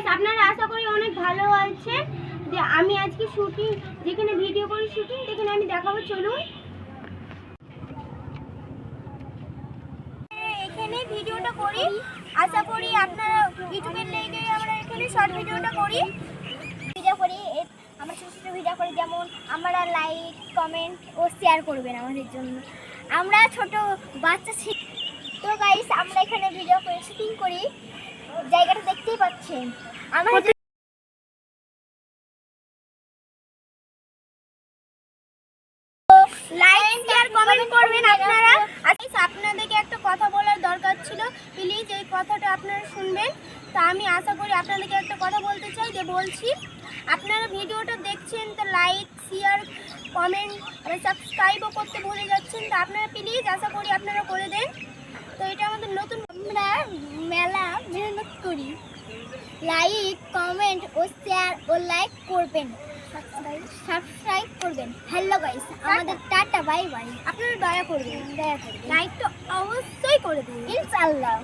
Guys আপনারা আশা করি অনেক ভালো আছেন। যে আমি আজকে শুটিং যেখানে ভিডিও করি শুটিং সেখানে আমি দেখাবো, চলুন। এখানে ভিডিওটা করি, আশা করি আপনারা ইউটিউবের লেগে আমরা এখানে শর্ট ভিডিওটা করি আমরা ছোটো ছোটো ভিডিও করি, যেমন আমরা লাইক কমেন্ট ও শেয়ার করবেন আমাদের জন্য, আমরা ছোট বাচ্চা। তো গাইস আমরা এখানে ভিডিও করে শুটিং করি, জায়গাটা দেখতেই পাচ্ছেন। আমাদের লাইক শেয়ার কমেন্ট করবেন আপনারা। আচ্ছা আপনাদেরকে একটা কথা বলার দরকার ছিল, প্লিজ এই কথাটা আপনারা শুনবেন। তো আমি আশা করি আপনাদেরকে একটা কথা বলতে চাই, যে বলছি আপনারা ভিডিওটা দেখছেন তো লাইক শেয়ার কমেন্ট আর সাবস্ক্রাইবও করতে ভুলে যাচ্ছেন। তো আপনারা প্লিজ আশা করি আপনারা করে দেন। তো এটা আমাদের নতুন, আমরা মেলা মেহনত করি, লাইক কমেন্ট ও শেয়ার ও লাইক করবেন, সাবস্ক্রাইব করবেন। হ্যালো গাইস, আমাদের টাটা বাই বাই। আপনারা দয়া করবেন, লাইক তো অবশ্যই করে দিন ইনশাআল্লাহ।